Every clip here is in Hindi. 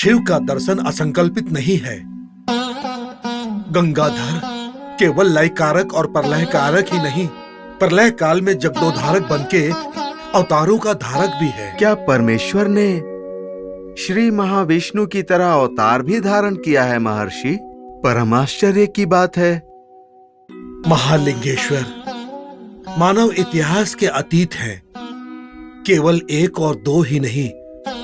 शिव का दर्शन असंकल्पित नहीं है। गंगाधर केवल लय कारक और प्रलय कारक ही नहीं, प्रलय काल में जगदोधारक बनके अवतारों का धारक भी है। क्या परमेश्वर ने श्री महाविष्णु की तरह अवतार भी धारण किया है महर्षि? परम आश्चर्य की बात है। महालिंगेश्वर मानव इतिहास के अतीत हैं। केवल एक और दो ही नहीं,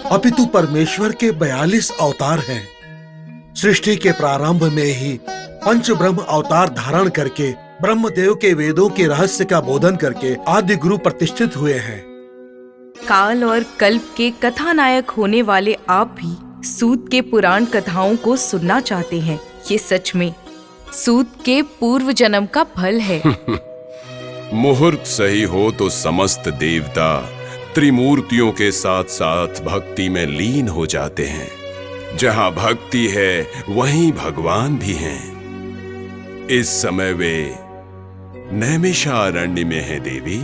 अपितु परमेश्वर के 42 अवतार हैं। सृष्टि के प्रारंभ में ही पंच ब्रह्म अवतार धारण करके ब्रह्मदेव के वेदों के रहस्य का बोधन करके आदि गुरु प्रतिष्ठित हुए हैं। काल और कल्प के कथानायक होने वाले आप भी सूत के पुराण कथाओं को सुनना चाहते हैं। ये सच में सूत के पूर्व जन्म का फल है। मुहूर्त सही हो तो समस्त देवता त्रिमूर्तियों के साथ साथ भक्ति में लीन हो जाते हैं। जहां भक्ति है वहीं भगवान भी हैं। इस समय वे नैमिषारण्य में है देवी।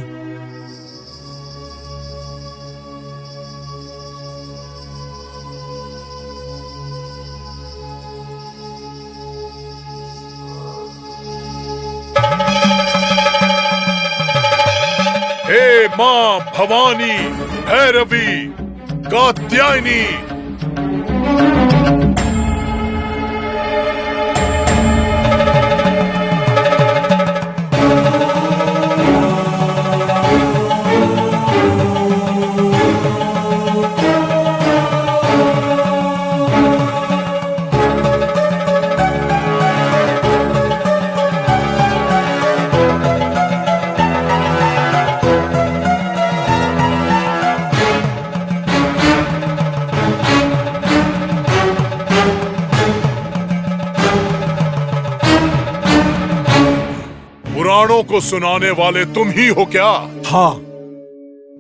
हे मां भवानी, भैरवी, कात्यायनी, पुराणों को सुनाने वाले तुम ही हो क्या? हाँ।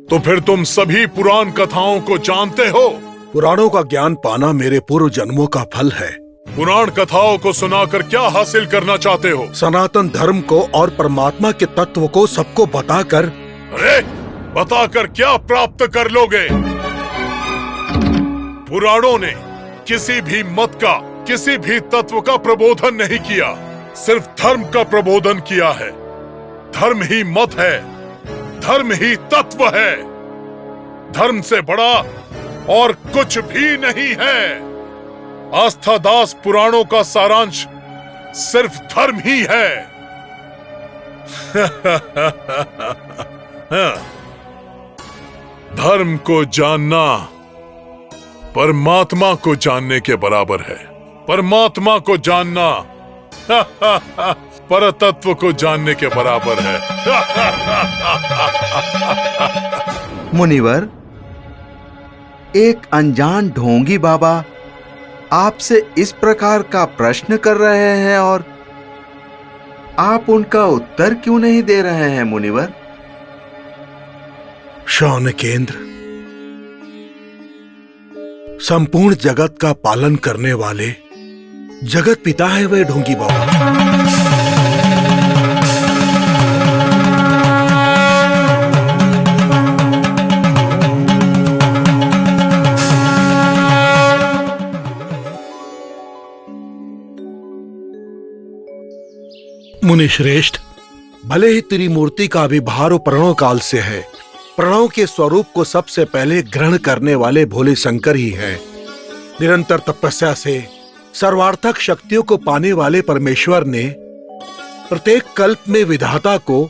तो फिर तुम सभी पुराण कथाओं को जानते हो? पुराणों का ज्ञान पाना मेरे पूर्व जन्मों का फल है। पुराण कथाओं को सुनाकर क्या हासिल करना चाहते हो? सनातन धर्म को और परमात्मा के तत्व को सबको बताकर। अरे बताकर क्या प्राप्त कर लोगे? पुराणों ने किसी भी मत का, किसी भी तत्व का प्रबोधन नहीं किया, सिर्फ धर्म का प्रबोधन किया है। धर्म ही मत है, धर्म ही तत्व है। धर्म से बड़ा और कुछ भी नहीं है। आस्था दास पुराणों का सारांश सिर्फ धर्म ही है। धर्म को जानना परमात्मा को जानने के बराबर है। परमात्मा को जानना परतत्व को जानने के बराबर है। मुनिवर, एक अनजान ढोंगी बाबा आपसे इस प्रकार का प्रश्न कर रहे हैं और आप उनका उत्तर क्यों नहीं दे रहे हैं मुनिवर? शौन केंद्र, संपूर्ण जगत का पालन करने वाले जगत पिता है वह ढोंगी बाबा। मुनि श्रेष्ठ, भले ही त्रिमूर्ति का आविर्भाव प्रणव काल से है, प्रणव के स्वरूप को सबसे पहले ग्रहण करने वाले भोले शंकर ही हैं। निरंतर तपस्या से सर्वार्थक शक्तियों को पाने वाले परमेश्वर ने प्रत्येक कल्प में विधाता को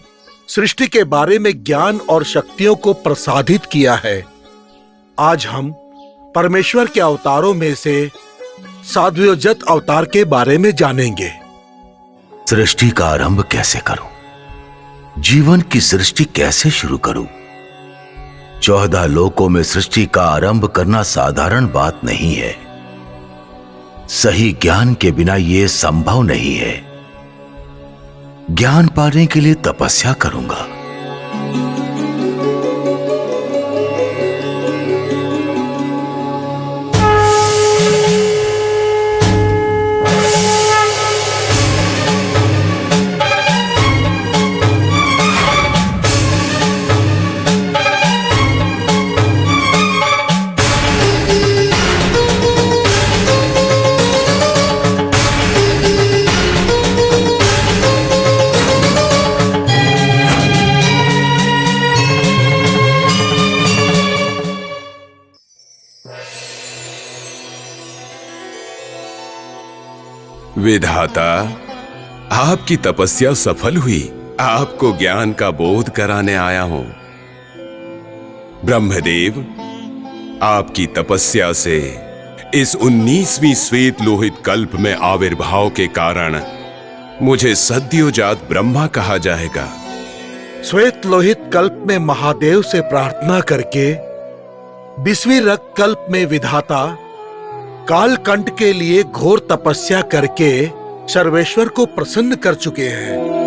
सृष्टि के बारे में ज्ञान और शक्तियों को प्रसादित किया है। आज हम परमेश्वर के अवतारों में से साद्वयोजत अवतार के बारे में जानेंगे। सृष्टि का आरंभ कैसे करूं? जीवन की सृष्टि कैसे शुरू करूं? 14 लोकों में सृष्टि का आरंभ करना साधारण बात नहीं है। सही ज्ञान के बिना यह संभव नहीं है। ज्ञान पाने के लिए तपस्या करूंगा। विधाता, आपकी तपस्या सफल हुई। आपको ज्ञान का बोध कराने आया हूं। ब्रह्मदेव, आपकी तपस्या से इस 19वीं श्वेत लोहित कल्प में आविर्भाव के कारण मुझे सद्योजात ब्रह्मा कहा जाएगा। श्वेत लोहित कल्प में महादेव से प्रार्थना करके 20वीं रक्त कल्प में विधाता कालकंठ के लिए घोर तपस्या करके सर्वेश्वर को प्रसन्न कर चुके हैं।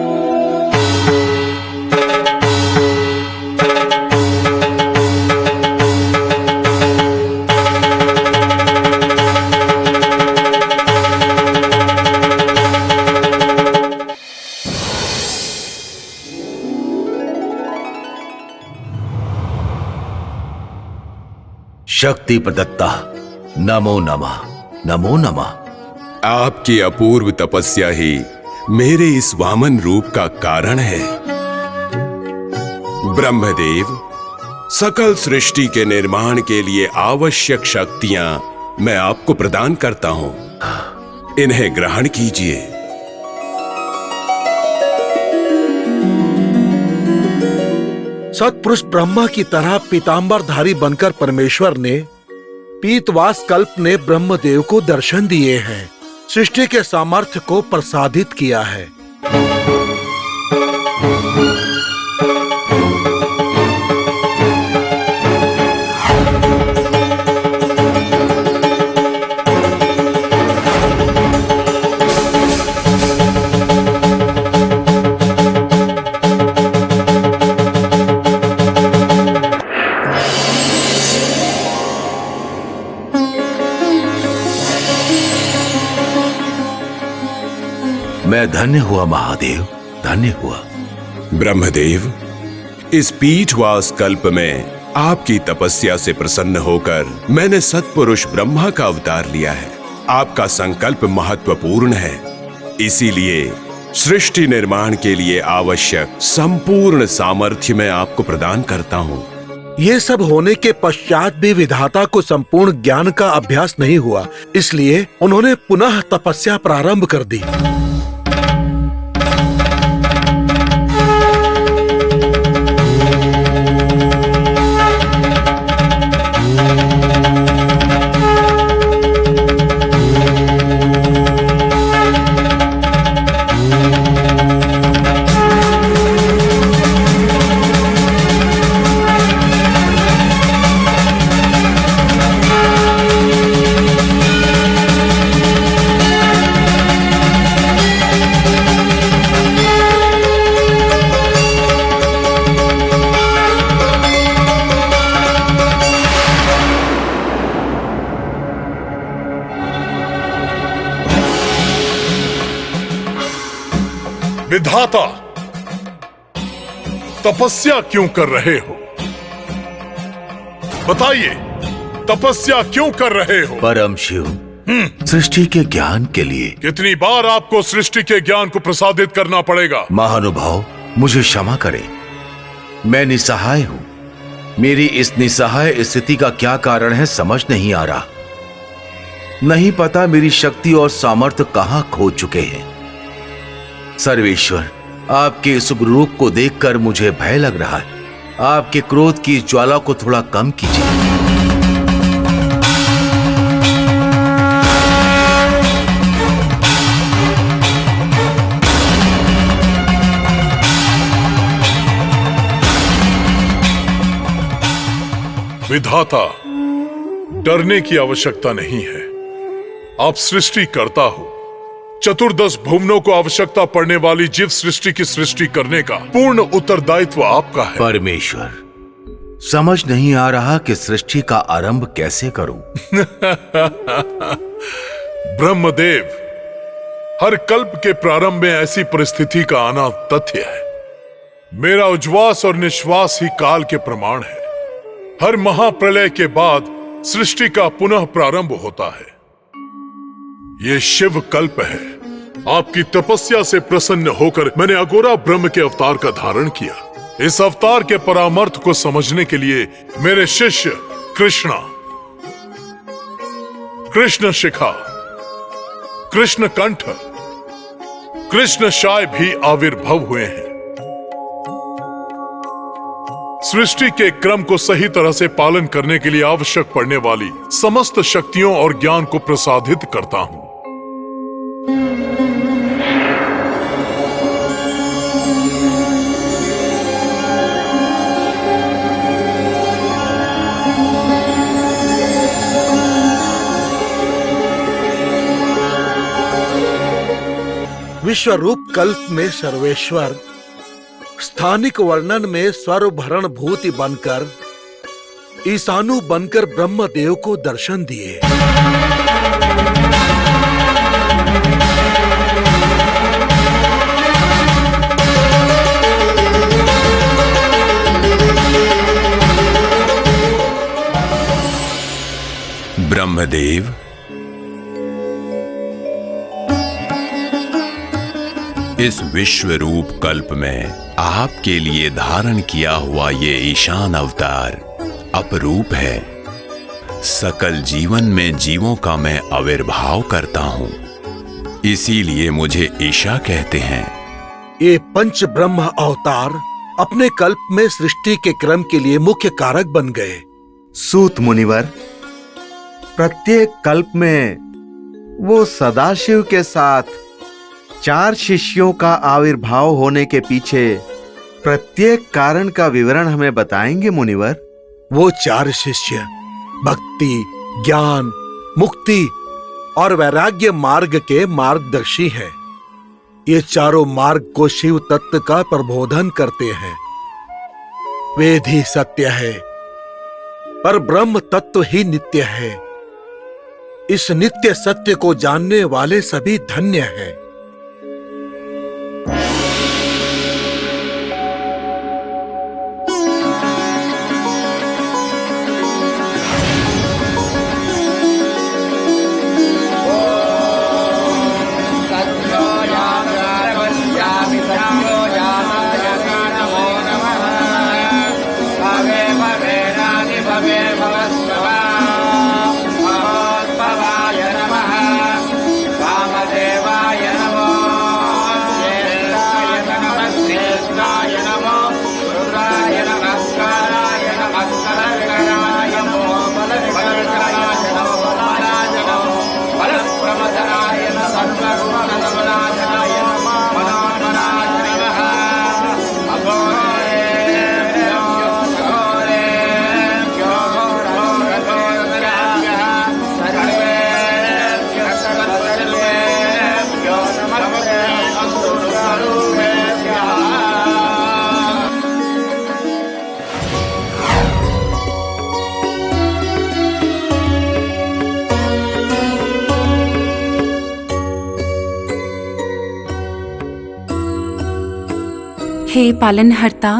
शक्ति प्रदत्ता, नमो नमः, नमो नमः। आपकी अपूर्व तपस्या ही मेरे इस वामन रूप का कारण है। ब्रह्मदेव, सकल सृष्टि के निर्माण के लिए आवश्यक शक्तियां मैं आपको प्रदान करता हूं। इन्हें ग्रहण कीजिए। सत्पुरुष ब्रह्मा की तरह पीतांबरधारी बनकर परमेश्वर ने पीतवास कल्प ने ब्रह्मदेव को दर्शन दिए हैं, सृष्टि के सामर्थ्य को प्रसादित किया है। मैं धन्य हुआ महादेव, धन्य हुआ। ब्रह्मदेव, इस पीठवास कल्प में आपकी तपस्या से प्रसन्न होकर मैंने सत्पुरुष ब्रह्मा का अवतार लिया है। आपका संकल्प महत्वपूर्ण है, इसीलिए सृष्टि निर्माण के लिए आवश्यक संपूर्ण सामर्थ्य मैं आपको प्रदान करता हूँ। ये सब होने के पश्चात भी विधाता को संपूर्ण ज्ञान का अभ्यास नहीं हुआ, इसलिए उन्होंने पुनः तपस्या प्रारंभ कर दी। विधाता, तपस्या क्यों कर रहे हो? बताइए, तपस्या क्यों कर रहे हो? परम शिव, सृष्टि के ज्ञान के लिए। कितनी बार आपको सृष्टि के ज्ञान को प्रसादित करना पड़ेगा? महानुभाव, मुझे क्षमा करें, मैं निसहाय हूं। मेरी इस निसहाय स्थिति का क्या कारण है समझ नहीं आ रहा। नहीं पता मेरी शक्ति और सामर्थ्य कहां खो चुके हैं। सर्वेश्वर, आपके इस रूप को देखकर मुझे भय लग रहा है। आपके क्रोध की ज्वाला को थोड़ा कम कीजिए। विधाता, डरने की आवश्यकता नहीं है। आप सृष्टि करता हो। चतुर्दश भुवनों को आवश्यकता पड़ने वाली जीव सृष्टि की सृष्टि करने का पूर्ण उत्तरदायित्व आपका है। परमेश्वर, समझ नहीं आ रहा कि सृष्टि का आरंभ कैसे करूं। ब्रह्मदेव, हर कल्प के प्रारंभ में ऐसी परिस्थिति का आना तथ्य है। मेरा उज्वास और निश्वास ही काल के प्रमाण है। हर महाप्रलय के बाद सृष्टि का पुनः प्रारंभ होता है। ये शिव कल्प है। आपकी तपस्या से प्रसन्न होकर मैंने अघोरा ब्रह्म के अवतार का धारण किया। इस अवतार के परामर्थ को समझने के लिए मेरे शिष्य कृष्ण शिखा कृष्ण कंठ, कृष्ण शाय भी आविर्भव हुए हैं। सृष्टि के क्रम को सही तरह से पालन करने के लिए आवश्यक पड़ने वाली समस्त शक्तियों और ज्ञान को प्रसादित करता हूं। विश्व रूप कल्प में सर्वेश्वर स्थानिक वर्णन में सर्वभरण भूति बनकर ईशानु बनकर ब्रह्मदेव को दर्शन दिए। ब्रह्मदेव, इस विश्व रूप कल्प में आपके लिए धारण किया हुआ ये ईशान अवतार अपरूप है। सकल जीवन में जीवों का मैं आविर्भाव करता हूं, इसीलिए मुझे ईशा कहते हैं। ये पंच ब्रह्म अवतार अपने कल्प में सृष्टि के क्रम के लिए मुख्य कारक बन गए। सूत मुनिवर, प्रत्येक कल्प में वो सदाशिव के साथ 4 शिष्यों का आविर्भाव होने के पीछे प्रत्येक कारण का विवरण हमें बताएंगे मुनिवर? वो 4 शिष्य भक्ति, ज्ञान, मुक्ति और वैराग्य मार्ग के मार्गदर्शी हैं। ये चारों मार्ग को शिव तत्व का प्रबोधन करते हैं। वेद ही सत्य है, पर ब्रह्म तत्व ही नित्य है। इस नित्य सत्य को जानने वाले सभी धन्य हैं। हे पालनहर्ता,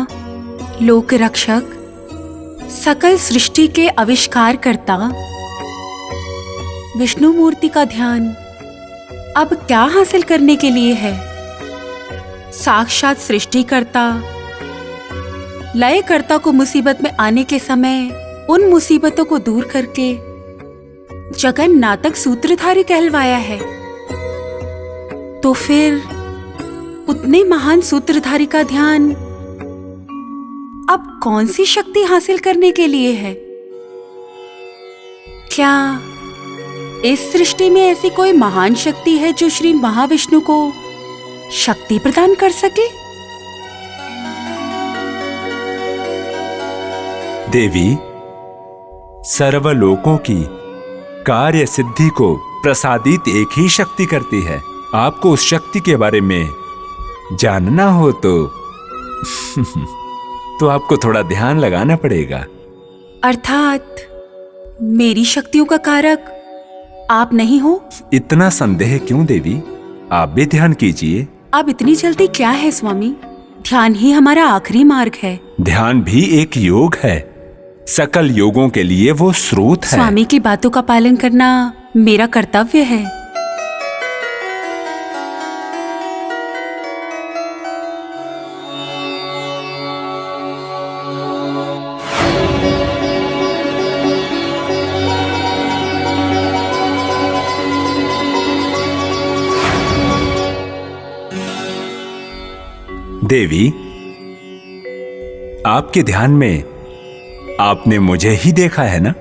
लोक रक्षक, सकल सृष्टि के आविष्कार करता, विष्णु मूर्ति का ध्यान अब क्या हासिल करने के लिए है? साक्षात सृष्टिकर्ता, लयकर्ता को मुसीबत में आने के समय उन मुसीबतों को दूर करके जगन्नाथक सूत्रधारी कहलवाया है। तो फिर उतने महान सूत्रधारी का ध्यान अब कौन सी शक्ति हासिल करने के लिए है? क्या इस सृष्टि में ऐसी कोई महान शक्ति है जो श्री महाविष्णु को शक्ति प्रदान कर सके? देवी, सर्वलोकों की कार्य सिद्धि को प्रसादित एक ही शक्ति करती है। आपको उस शक्ति के बारे में जानना हो तो आपको थोड़ा ध्यान लगाना पड़ेगा। अर्थात मेरी शक्तियों का कारक आप नहीं हो? इतना संदेह क्यों देवी? आप भी ध्यान कीजिए। अब इतनी जल्दी क्या है स्वामी? ध्यान ही हमारा आखिरी मार्ग है। ध्यान भी एक योग है, सकल योगों के लिए वो स्रोत है। स्वामी की बातों का पालन करना मेरा कर्तव्य है। देवी, आपके ध्यान में आपने मुझे ही देखा है ना?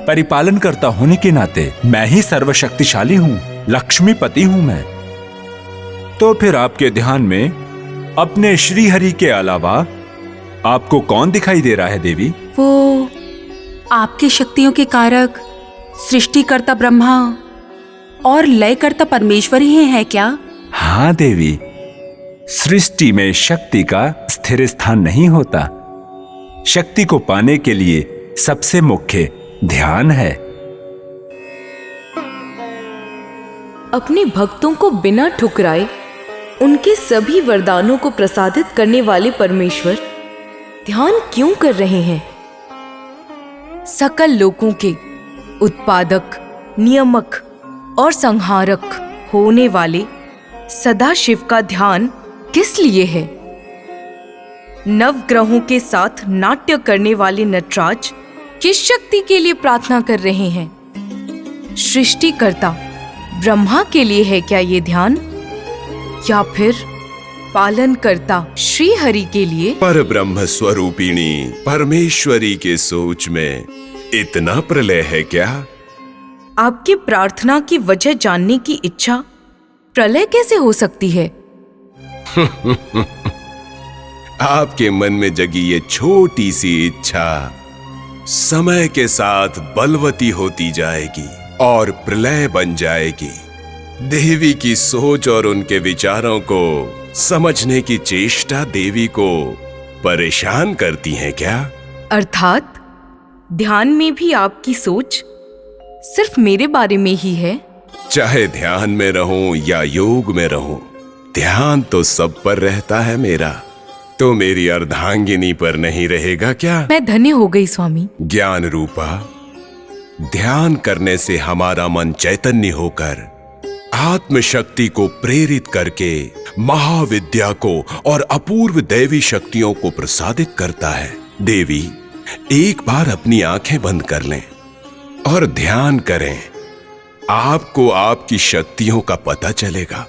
परिपालनकर्ता होने के नाते मैं ही सर्वशक्तिशाली हूं, लक्ष्मीपति हूं मैं। तो फिर आपके ध्यान में अपने श्री हरि के अलावा आपको कौन दिखाई दे रहा है देवी? वो आपकी शक्तियों के कारक सृष्टिकर्ता ब्रह्मा और लयकर्ता परमेश्वर ही हैं क्या? हाँ देवी, सृष्टि में शक्ति का स्थिर स्थान नहीं होता। शक्ति को पाने के लिए सबसे मुख्य ध्यान है। अपने भक्तों को बिना ठुकराए उनके सभी वरदानों को प्रसादित करने वाले परमेश्वर ध्यान क्यों कर रहे हैं? सकल लोकों के उत्पादक, नियामक और संहारक होने वाले सदाशिव का ध्यान किस लिए है? नवग्रहों के साथ नाट्य करने वाले नटराज किस शक्ति के लिए प्रार्थना कर रहे हैं? सृष्टिकर्ता ब्रह्मा के लिए है क्या ये ध्यान, या फिर पालनकर्ता श्री हरि के लिए? पर ब्रह्म स्वरूपिणी परमेश्वरी के सोच में इतना प्रलय है क्या? आपकी प्रार्थना की वजह जानने की इच्छा प्रलय कैसे हो सकती है? आपके मन में जगी ये छोटी सी इच्छा समय के साथ बलवती होती जाएगी और प्रलय बन जाएगी। देवी की सोच और उनके विचारों को समझने की चेष्टा देवी को परेशान करती है क्या? अर्थात ध्यान में भी आपकी सोच सिर्फ मेरे बारे में ही है? चाहे ध्यान में रहूं या योग में रहूं, ध्यान तो सब पर रहता है मेरा। तो मेरी अर्धांगिनी पर नहीं रहेगा क्या? मैं धन्य हो गई स्वामी। ज्ञान रूपा, ध्यान करने से हमारा मन चैतन्य होकर आत्मशक्ति को प्रेरित करके महाविद्या को और अपूर्व दैवी शक्तियों को प्रसादित करता है। देवी, एक बार अपनी आंखें बंद कर लें और ध्यान करें, आपको आपकी शक्तियों का पता चलेगा।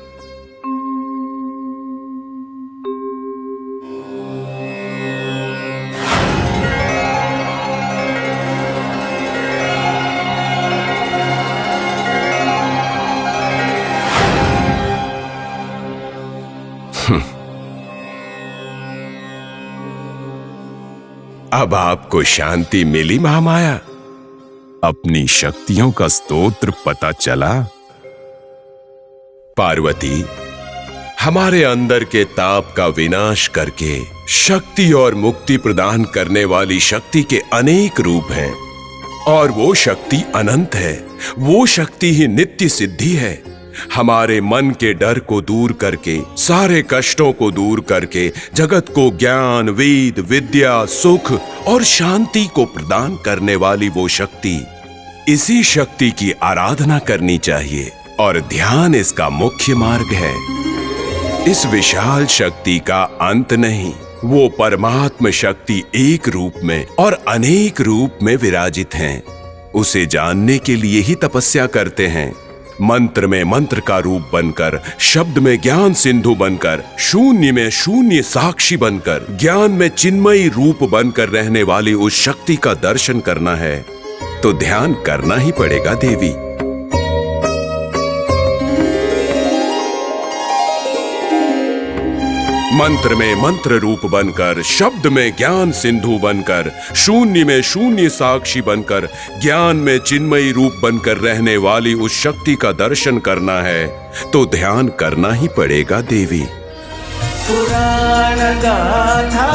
अब आपको शांति मिली महामाया? अपनी शक्तियों का स्तोत्र पता चला? पार्वती, हमारे अंदर के ताप का विनाश करके शक्ति और मुक्ति प्रदान करने वाली शक्ति के अनेक रूप हैं और वो शक्ति अनंत है। वो शक्ति ही नित्य सिद्धि है। हमारे मन के डर को दूर करके, सारे कष्टों को दूर करके जगत को ज्ञान, वेद, विद्या, सुख और शांति को प्रदान करने वाली वो शक्ति, इसी शक्ति की आराधना करनी चाहिए और ध्यान इसका मुख्य मार्ग है। इस विशाल शक्ति का अंत नहीं। वो परमात्म शक्ति एक रूप में और अनेक रूप में विराजित हैं। उसे जानने के लिए ही तपस्या करते हैं। मंत्र में मंत्र का रूप बनकर, शब्द में ज्ञान सिंधु बनकर, शून्य में शून्य साक्षी बनकर, ज्ञान में चिन्मयी रूप बनकर रहने वाली उस शक्ति का दर्शन करना है तो ध्यान करना ही पड़ेगा देवी। मंत्र में मंत्र रूप बनकर, शब्द में ज्ञान सिंधु बनकर, शून्य में शून्य साक्षी बनकर, ज्ञान में चिन्मयी रूप बनकर रहने वाली उस शक्ति का दर्शन करना है तो ध्यान करना ही पड़ेगा देवी। पुराण गाथा